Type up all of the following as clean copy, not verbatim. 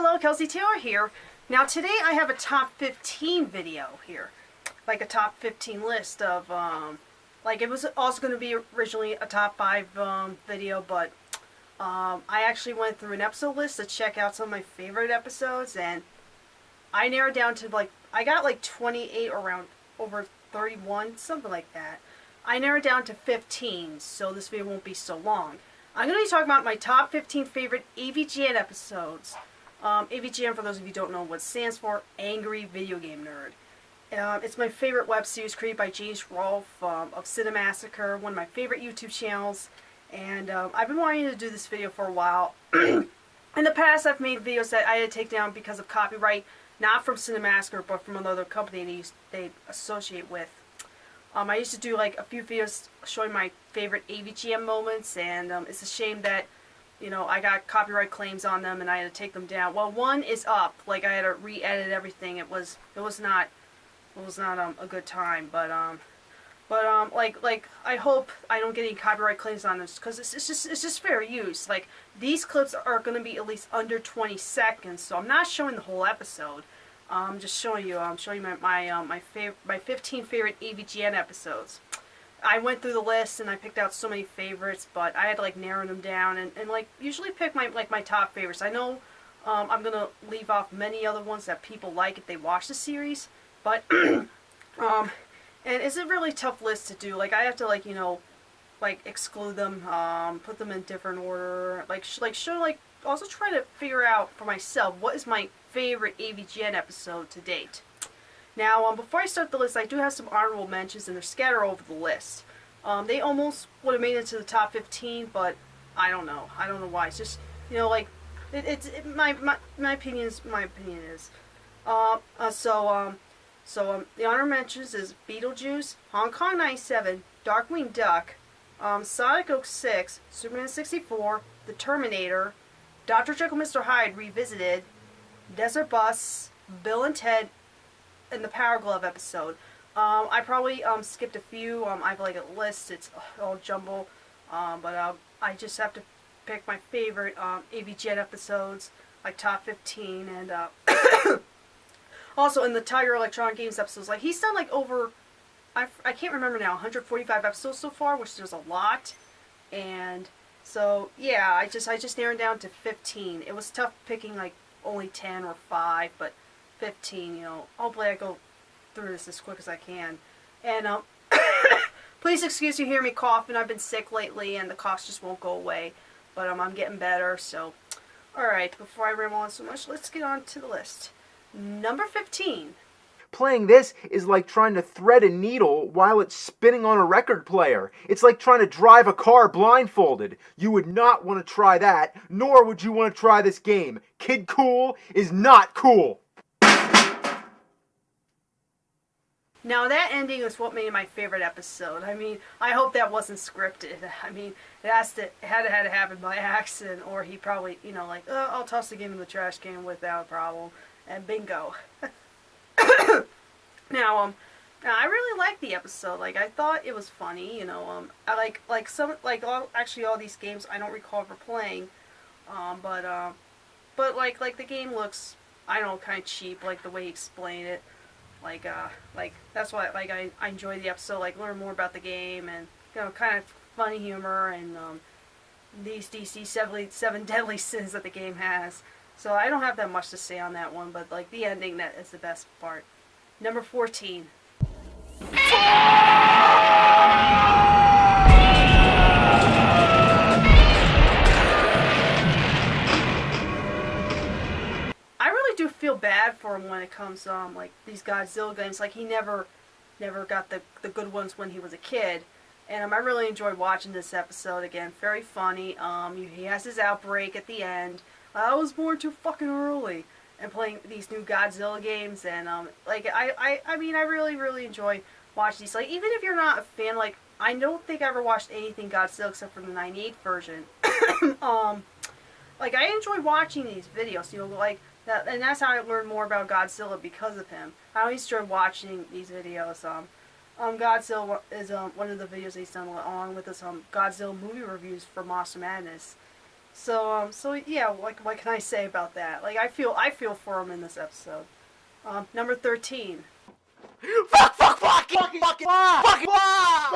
Hello, Kelsey Taylor here. Now today I have a top 15 video here. Like a top 15 list of, like it was also going to be originally a top 5 video, but I actually went through an episode list to check out some of my favorite episodes, and I narrowed down to I got like 28 around over 31, something like that. I narrowed down to 15, so this video won't be so long. I'm going to be talking about my top 15 favorite AVGN episodes. AVGN, for those of you who don't know what it stands for, Angry Video Game Nerd. It's my favorite web series created by James Rolfe of Cinemassacre, one of my favorite YouTube channels. And I've been wanting to do this video for a while. In the past, I've made videos that I had to take down because of copyright, not from Cinemassacre, but from another company they associate with. I used to do like a few videos showing my favorite AVGN moments, and it's a shame that, you know, I got copyright claims on them and I had to take them down. Well, one is up. Like I had to re-edit everything. It was not a good time. But I hope I don't get any copyright claims on this, because it's just fair use. Like, these clips are going to be at least under 20 seconds, so I'm not showing the whole episode. I'm just showing you. I'm showing you my 15 favorite AVGN episodes. I went through the list and I picked out so many favorites, but I had to like narrow them down and like usually pick my top favorites. I know I'm gonna leave off many other ones that people like if they watch the series, but and it's a really tough list to do. Like I have to exclude them, put them in different order, also try to figure out for myself what is my favorite AVGN episode to date. Now, before I start the list, I do have some honorable mentions, and they're scattered over the list. They almost would have made it to the top 15, but I don't know. I don't know why. It's just, you know, like, my opinion is my opinion is. The honorable mentions is Beetlejuice, Hong Kong 97, Darkwing Duck, Sonic 06, Superman 64, The Terminator, Dr. Jekyll Mr. Hyde Revisited, Desert Bus, Bill and Ted, and the Power Glove episode. I probably skipped a few. I have like a list. It's all jumble. But I just have to pick my favorite AVGN episodes, like top 15. And also in the Tiger Electronic Games episodes, like he's done like over, I can't remember now, 145 episodes so far, which is a lot. And so yeah, I just narrowed down to 15. It was tough picking like only 10 or 5, but 15, you know. Hopefully I go through this as quick as I can. And please excuse you hear me coughing. I've been sick lately and the cough just won't go away. But I'm getting better, so alright, before I ramble on so much, let's get on to the list. Number 15. Playing this is like trying to thread a needle while it's spinning on a record player. It's like trying to drive a car blindfolded. You would not want to try that, nor would you want to try this game. Kid Cool is not cool. Now that ending is what made my favorite episode. I mean, I hope that wasn't scripted. I mean, it had to happen by accident, or he probably, you know, like, oh, I'll toss the game in the trash can without a problem, and bingo. Now, I really liked the episode. Like, I thought it was funny. You know, I actually all these games I don't recall ever playing, but like the game looks, I don't know, kind of cheap. Like the way he explained it. Like that's why I enjoy the episode. Like learn more about the game and, you know, kind of funny humor and these DC 7 deadly sins that the game has. So I don't have that much to say on that one, but like the ending, that is the best part. Number 14. I really do feel bad for him when it comes like these Godzilla games. Like he never got the good ones when he was a kid. And I really enjoyed watching this episode again. Very funny. He has his outbreak at the end. I was born too fucking early. And playing these new Godzilla games, and I mean I really enjoy watching these. Like, even if you're not a fan, like I don't think I ever watched anything Godzilla except for the '98 version. Like I enjoy watching these videos, you know, like that, and that's how I learned more about Godzilla, because of him. I always enjoy watching these videos. Godzilla is one of the videos he's done along with his Godzilla movie reviews for Monster Madness. So yeah, like what can I say about that? Like I feel for him in this episode. Number 13. Fuck, fuck, fuck, fucking, fucking, fucking, fuck!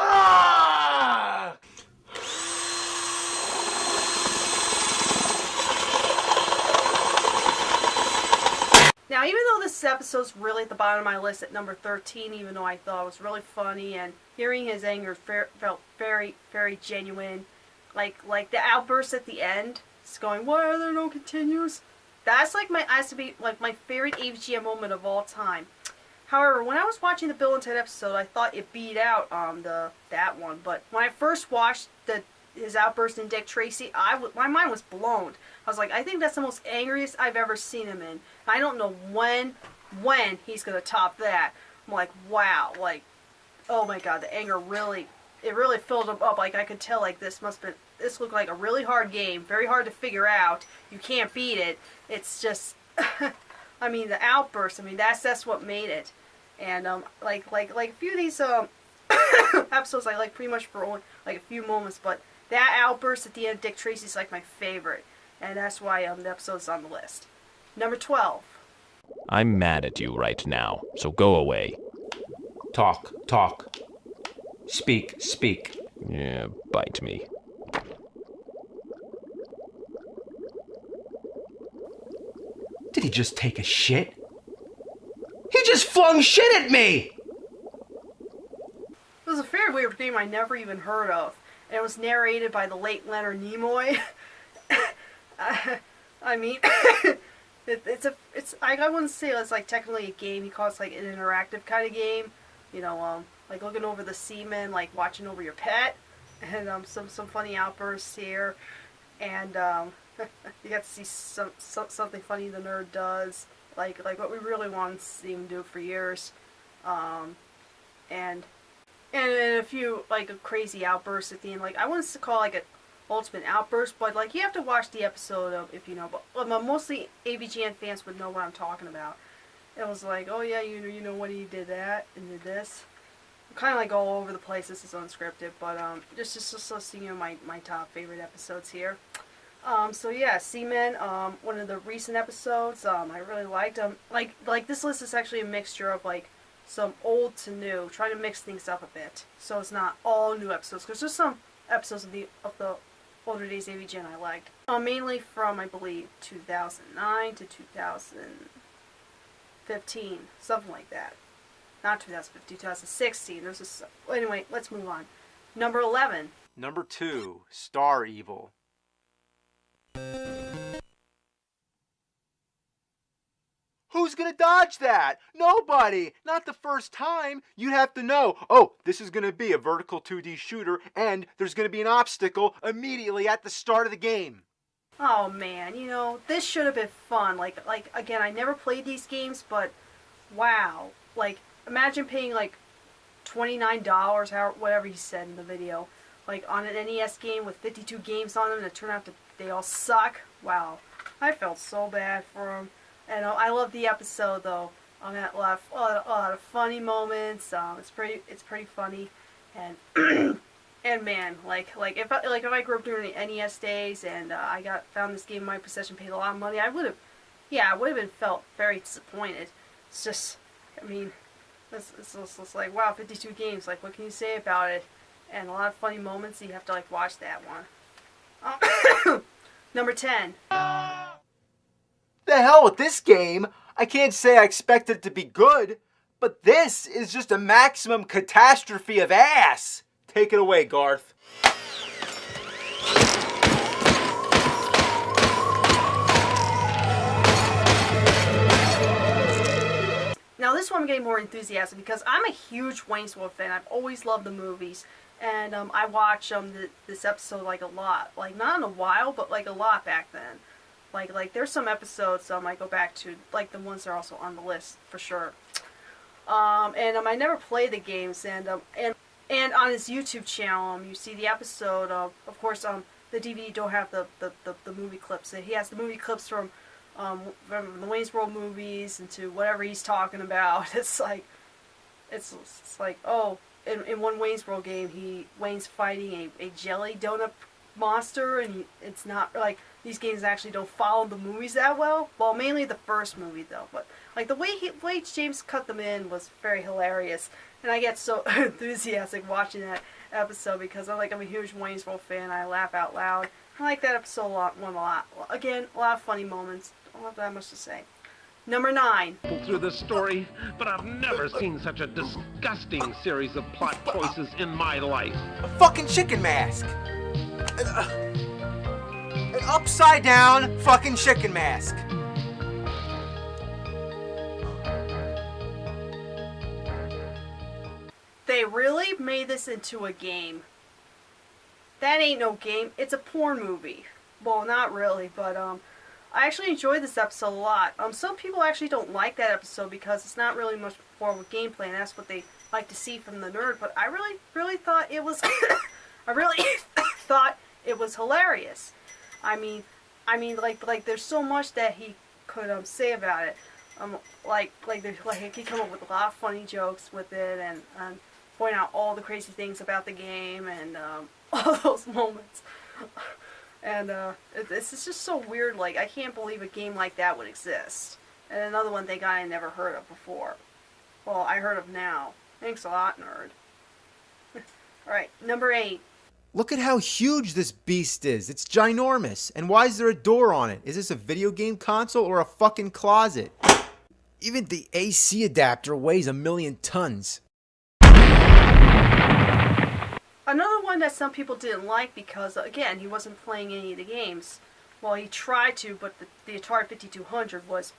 Now, even though this episode's really at the bottom of my list at number 13, even though I thought it was really funny and hearing his anger felt very, very genuine, like the outburst at the end, it's going, why are there no continues? That's like has to be like my favorite AVGN moment of all time. However, when I was watching the Bill and Ted episode, I thought it beat out that one. But when I first watched his outburst in Dick Tracy, my mind was blown. I was like, I think that's the most angriest I've ever seen him in. I don't know when he's gonna top that. I'm like, wow, like, oh my god, the anger really filled him up. Like I could tell, like this looked like a really hard game, very hard to figure out. You can't beat it. It's just, I mean, the outburst. I mean, that's what made it. And like a few of these episodes, I like pretty much for only like a few moments, but that outburst at the end of Dick Tracy's like my favorite, and that's why the episode's on the list. Number 12. I'm mad at you right now, so go away. Talk, talk. Speak, speak. Yeah, bite me. Did he just take a shit? He just flung shit at me! It was a very weird game I never even heard of. And it was narrated by the late Leonard Nimoy. I mean, I wouldn't say it's like technically a game. He calls it like an interactive kind of game. You know, like looking over the semen, like watching over your pet, and some funny outbursts here, and you get to see something funny the nerd does, like what we really want to see him do for years, and a few like a crazy outbursts at the end. Like I wouldn't call like an ultimate outburst, but like you have to watch the episode of if you know. But mostly AVGN fans would know what I'm talking about. It was like, oh yeah, you know when he did that and did this. Kind of like all over the place. This is unscripted, but just listing you my top favorite episodes here. So yeah, Seaman, one of the recent episodes, I really liked. Like this list is actually a mixture of like some old to new, trying to mix things up a bit, so it's not all new episodes. Because there's some episodes of the older days AVGN I liked, mainly from I believe 2009 to 2015, something like that. Not 2015, 2016. There's this. Anyway, let's move on. Number 11. Number 2, Star Evil. Who's gonna dodge that? Nobody! Not the first time. You'd have to know, oh, this is gonna be a vertical 2D shooter, and there's gonna be an obstacle immediately at the start of the game. Oh man, you know, this should have been fun. Like again, I never played these games, but wow. Like, imagine paying like $29, whatever he said in the video, like on an NES game with 52 games on them, and it turned out they all suck. Wow, I felt so bad for him. And I love the episode though. I got a lot of funny moments. It's pretty funny, and and man, like if I grew up during the NES days and I found this game in my possession, paid a lot of money, I would have been felt very disappointed. It's just, I mean, it's like, wow, 52 games. Like, what can you say about it? And a lot of funny moments. So you have to like watch that one. Number 10. The hell with this game. I can't say I expect it to be good, but this is just a maximum catastrophe of ass. Take it away, Garth. Now this one I'm getting more enthusiastic because I'm a huge Wayne's World fan. I've always loved the movies, and I watched this episode like a lot. Like not in a while, but like a lot back then. Like there's some episodes I go back to, like the ones that are also on the list for sure. And I never played the games, and on his YouTube channel, you see the episode. Of course, the DVD don't have the movie clips. He has the movie clips from the Wayne's World movies into whatever he's talking about. It's like oh, in one Wayne's World game, Wayne's fighting a jelly donut monster, and it's not like these games actually don't follow the movies that well. Well, mainly the first movie though, but like the way James cut them in was very hilarious, and I get so enthusiastic watching that episode because I'm a huge Wayne's World fan. I laugh out loud. I like that episode a lot. Again, a lot of funny moments. I don't have that much to say. Number 9. Through the story, but I've never seen such a disgusting series of plot choices in my life. A fucking chicken mask. An upside down fucking chicken mask. They really made this into a game. That ain't no game. It's a porn movie. Well, not really, but I actually enjoyed this episode a lot. Some people actually don't like that episode because it's not really much more with gameplay, and that's what they like to see from the nerd. But I really thought it was. I really thought it was hilarious. I mean, like there's so much that he could say about it. He come up with a lot of funny jokes with it, and point out all the crazy things about the game, and all those moments. And it's just so weird. Like, I can't believe a game like that would exist. And another one they got I never heard of before. Well, I heard of now. Thanks a lot, nerd. Alright, number 8. Look at how huge this beast is. It's ginormous. And why is there a door on it? Is this a video game console or a fucking closet? Even the AC adapter weighs 1,000,000 tons. Another one that some people didn't like because, again, he wasn't playing any of the games. Well, he tried to, but the Atari 5200 was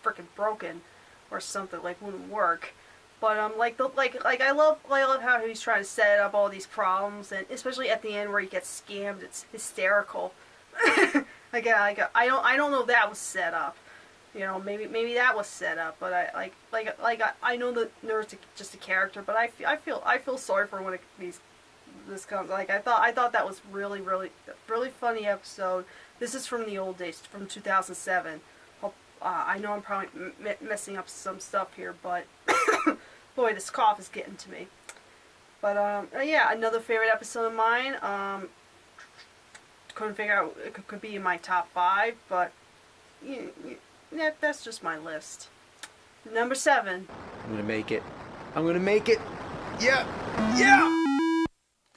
freaking broken or something, like wouldn't work. But I love how he's trying to set up all these problems, and especially at the end where he gets scammed, it's hysterical. I don't know if that was set up. You know, maybe that was set up, but I know the nerd's just a character, but I feel sorry for when this comes. Like, I thought that was really funny episode. This is from the old days, from 2007. I know I'm probably messing up some stuff here, but boy, this cough is getting to me. But yeah, another favorite episode of mine. Couldn't figure out it could be in my top 5, but yeah, that's just my list. Number 7. I'm gonna make it. I'm gonna make it. Yeah!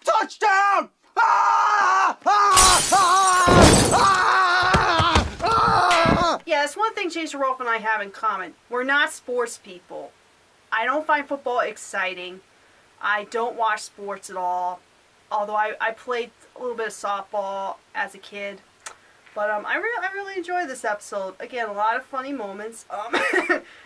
Touchdown! Yeah, that's one thing Jason Rolfe and I have in common. We're not sports people. I don't find football exciting. I don't watch sports at all. Although I played a little bit of softball as a kid. But I really enjoyed this episode. Again, a lot of funny moments.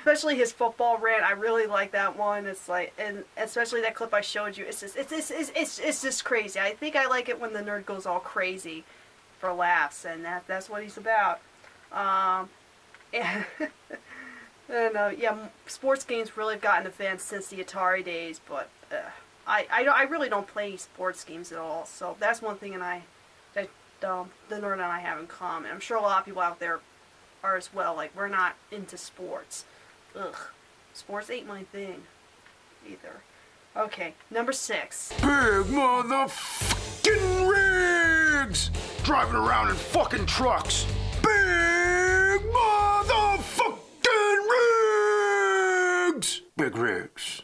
Especially his football rant. I really like that one. It's like, and especially that clip I showed you. It's just crazy. I think I like it when the nerd goes all crazy for laughs, and that's what he's about. Yeah, sports games really have gotten advanced since the Atari days, but I really don't play sports games at all. So that's one thing that the nerd and I have in common. I'm sure a lot of people out there are as well. Like, we're not into sports. Ugh. Sports ain't my thing either. Okay, number 6. Big motherfucking rigs! Driving around in fucking trucks. Big motherfucking rigs! Big rigs.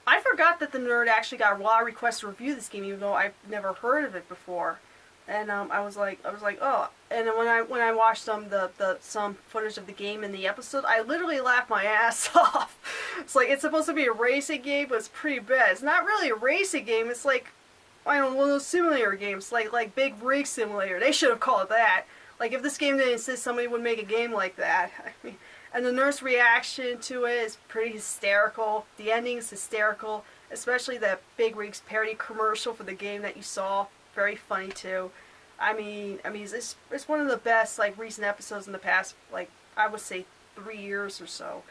I forgot that the nerd actually got a lot of requests to review this game, even though I've never heard of it before. And I was like, oh. And then when I watched some footage of the game in the episode, I literally laughed my ass off. It's like, it's supposed to be a racing game, but it's pretty bad. It's not really a racing game. It's like, I don't know, one of those simulator games, like Big Rig Simulator. They should have called it that. Like, if this game didn't exist, somebody would make a game like that. I mean, and the nerd's reaction to it is pretty hysterical. The ending is hysterical, especially that Big Rigs parody commercial for the game that you saw. Very funny too. I mean, it's one of the best recent episodes in the past, I would say 3 years or so.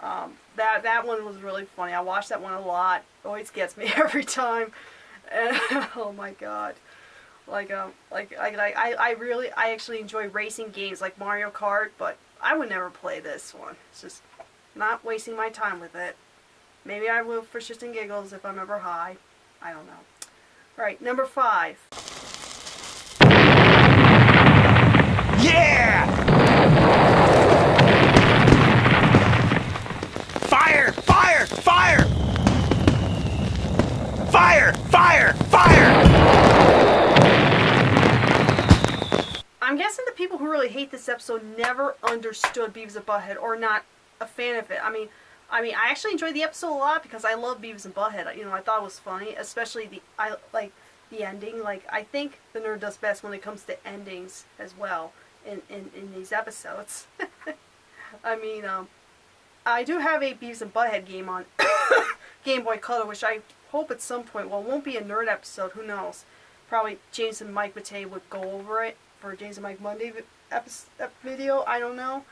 That one was really funny. I watched that one a lot. Always gets me every time. And, oh my god. I actually enjoy racing games like Mario Kart, but I would never play this one. It's just not wasting my time with it. Maybe I will for shits and giggles if I'm ever high. I don't know. Alright, number 5. Yeah! Fire! Fire! Fire! Fire! Fire! Fire! I'm guessing the people who really hate this episode never understood Beavis and Butthead or not a fan of it. I mean, I actually enjoyed the episode a lot because I love Beavis and Butthead. You know, I thought it was funny, especially the ending. Like, I think the nerd does best when it comes to endings as well in these episodes. I mean, I do have a Beavis and Butthead game on Game Boy Color, which I hope at some point, well, it won't be a nerd episode, who knows. Probably James and Mike Matei would go over it for James and Mike Monday video, I don't know.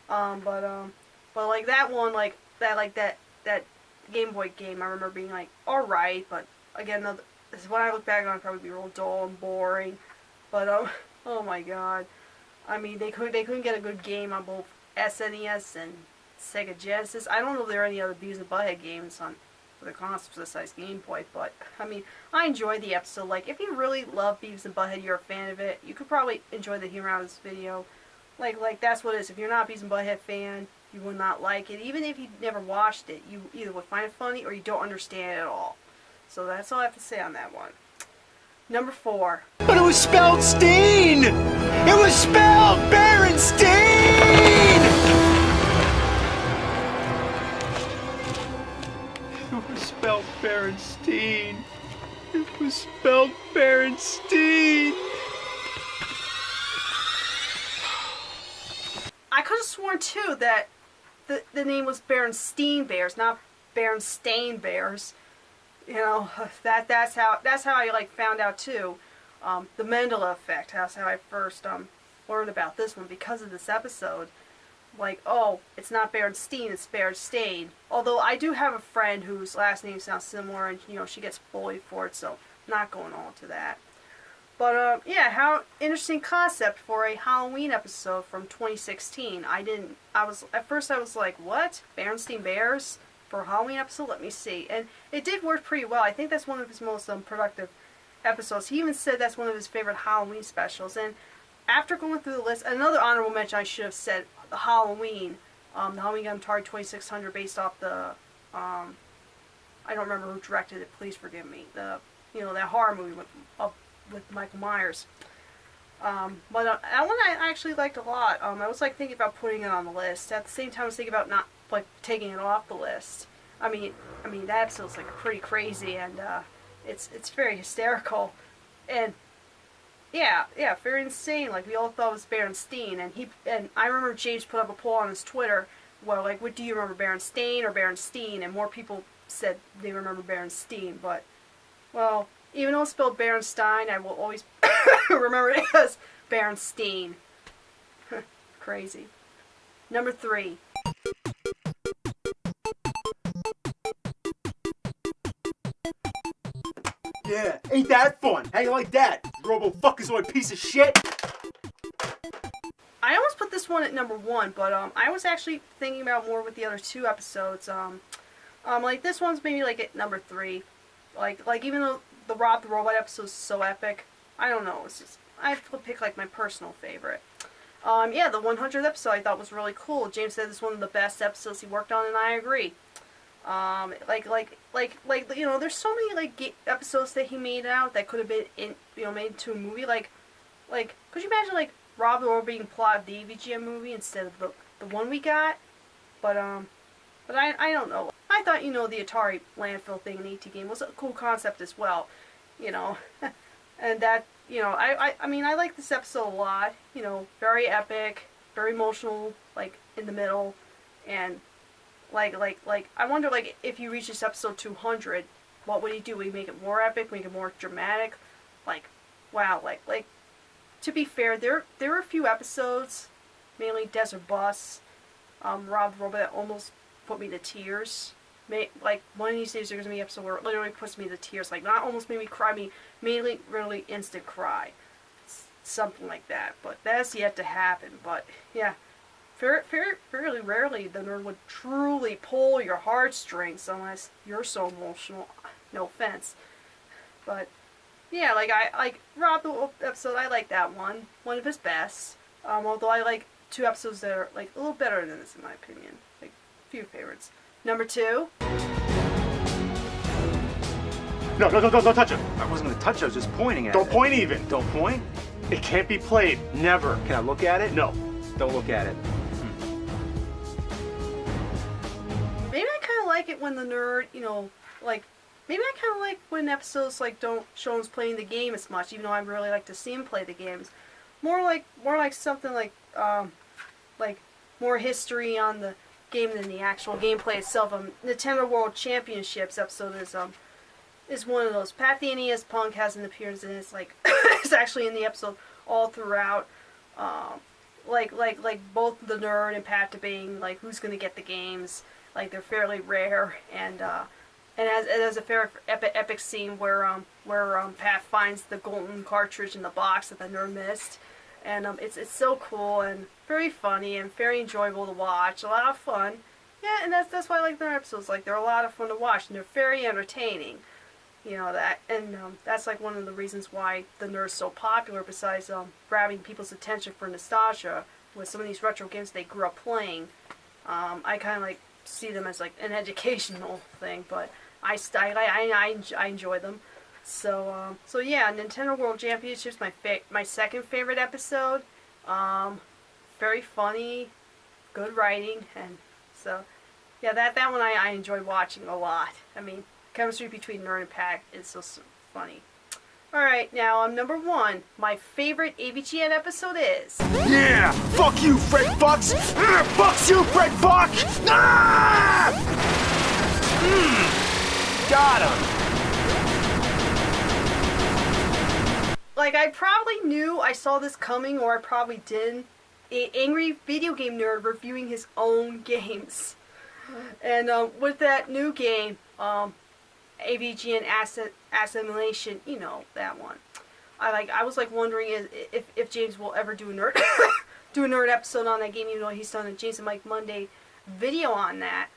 But like that one, that Game Boy game, I remember being like, alright, but again, when I look back on it, it'd probably be real dull and boring. But oh my god, I mean, they couldn't get a good game on both SNES and Sega Genesis. I don't know if there are any other Beavis and Butthead games on with a console size Game Boy, but I mean, I enjoyed the episode. Like, if you really love Beavis and Butthead, you're a fan of it, you could probably enjoy the humor out of this video. Like that's what it is. If you're not a Beavis and Butthead fan, you will not like it. Even if you never watched it, you either would find it funny or you don't understand it at all. So that's all I have to say on that one. Number 4. But it was spelled Steen! It was spelled Berenstain! It was spelled Berenstain. It was spelled Berenstain. I could have sworn too that the name was Berenstein Bears, not Berenstain Bears. You know, that's how I like found out too. The Mandela effect. That's how I first learned about this one because of this episode. Like, oh, it's not Berenstein, it's Berenstain. Although I do have a friend whose last name sounds similar, and you know she gets bullied for it, so not going on to that. But yeah, how interesting concept for a Halloween episode from 2016. At first I was like, what? Berenstain Bears for a Halloween episode? Let me see. And it did work pretty well. I think that's one of his most productive episodes. He even said that's one of his favorite Halloween specials. And after going through the list, another honorable mention I should have said, the Halloween Gun Atari 2600 based off the, I don't remember who directed it, please forgive me, that horror movie with Michael Myers. But that one I actually liked a lot. I was like thinking about putting it on the list. At the same time I was thinking about not like taking it off the list. I mean that episode's like pretty crazy, and it's very hysterical. And yeah, very insane. Like, we all thought it was Berenstain, and I remember James put up a poll on his Twitter, well, like, what do you remember, Berenstain or Berenstein? And more people said they remember Berenstein, but, well, even though it's spelled Berenstein, I will always remember it as Berenstein. Crazy. Number 3. Yeah, ain't that fun? How you like that, Robo-fuckazoid piece of shit? I almost put this one at number 1, but I was actually thinking about more with the other 2 episodes. Like, this one's maybe like at number 3. Like even though the Rob the Robot episode is so epic, I don't know. It's just I have to pick like my personal favorite. Yeah, the 100th episode I thought was really cool. James said it's one of the best episodes he worked on, and I agree. You know, there's so many like episodes that he made out that could have been made into a movie. Like, could you imagine like Rob the Robot being plot of the AVGN movie instead of the one we got? But I don't know. I thought the Atari landfill thing in the AT game was a cool concept as well, and that I mean I like this episode a lot. Very epic, very emotional, like in the middle, and. Like, I wonder, like, if you reach this episode 200, what would he do? Would he make it more epic, make it more dramatic? Like, wow, like, to be fair, there were a few episodes, mainly Desert Bus, Rob the Robot, that almost put me to tears. Like, one of these days there's going to be an episode where it literally puts me to tears. Like, not almost made me cry, mainly really instant cry. Something like that. But that's yet to happen. But, yeah. Fairly rarely the nerd would truly pull your heartstrings unless you're so emotional. No offense. But, yeah, like, Rob the episode, I like that one. One of his best. Although I like 2 episodes that are like a little better than this in my opinion. Like a few favorites. Number 2. No, don't touch it. I wasn't gonna touch it, I was just pointing at Don't it. point even. Don't point? It can't be played. Never. Can I look at it? No. Don't look at it. Maybe I kind of like it when the nerd, like, maybe I kind of like when episodes, like, don't show him playing the game as much, even though I really like to see him play the games. More like something like more history on the game than the actual gameplay itself. Nintendo World Championships episode is one of those. Pat the NES Punk has an appearance, and it's like, it's actually in the episode all throughout. Like both the nerd and Pat debating, like, who's going to get the games. Like, they're fairly rare, and as a fair epic scene where Pat finds the golden cartridge in the box that the nerd missed, and it's so cool and very funny and very enjoyable to watch. A lot of fun, yeah, and that's why I like their episodes. Like, they're a lot of fun to watch, and they're very entertaining. That's like one of the reasons why the nerd's so popular. Besides grabbing people's attention for nostalgia with some of these retro games they grew up playing, I kind of like see them as like an educational thing, but I enjoy them. So yeah, Nintendo World Championships, my second favorite episode. Very funny, good writing, and so yeah, that one I enjoy watching a lot. I mean, chemistry between Nerd and Pat is so funny. Alright, now number 1. My favorite AVGN episode is... Yeah! Fuck you, Fred Fox! Fuck you, Fred Fox! Ah! Got him. Like, I probably knew I saw this coming, or I probably didn't. An angry video game nerd reviewing his own games. And with that new game, AVGN Assimilation, that one. I was like wondering if James will ever do a nerd episode on that game, even though he's done a James and Mike Monday video on that.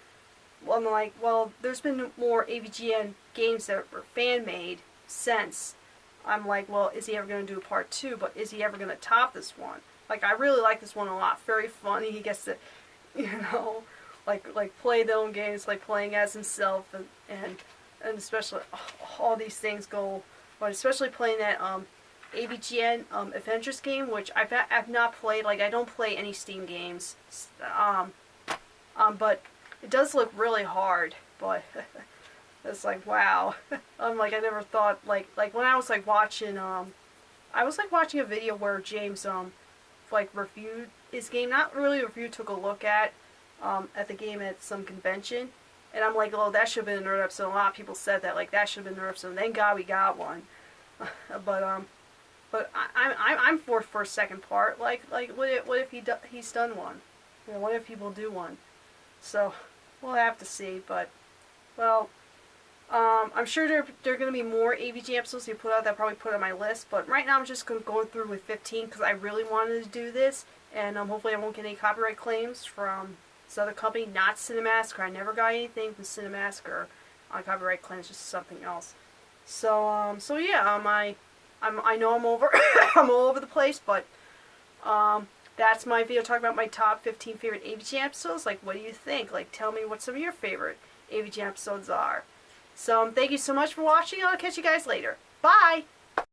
Well, I'm like, well, there's been more AVGN games that were fan made since. I'm like, well, is he ever going to do a part 2? But is he ever going to top this one? Like, I really like this one a lot. Very funny. He gets to, like play their own games, like playing as himself, and especially all these things go. But especially playing that AVGN Adventures game, which I've not played. Like, I don't play any Steam games. But it does look really hard. But it's like, wow. Like, I never thought, like when I was like watching a video where James like reviewed his game. Not really reviewed, took a look at the game at some convention. And I'm like, oh, that should have been a nerd episode. A lot of people said that, like, that should have been a nerd episode. Thank God we got one. But I'm for a second part. Like what if he's done one? What if he will do one? So we'll have to see. But well, I'm sure there are going to be more AVG episodes he put out that I'll probably put on my list. But right now I'm just going to go through with 15 because I really wanted to do this, and hopefully I won't get any copyright claims from this other company, not Cinemasker. I never got anything from Cinemasker on copyright claims, just something else. So yeah, I know I'm over I'm all over the place, but that's my video talking about my top 15 favorite AVG episodes. Like, what do you think? Like, tell me what some of your favorite AVG episodes are. So thank you so much for watching. I'll catch you guys later. Bye.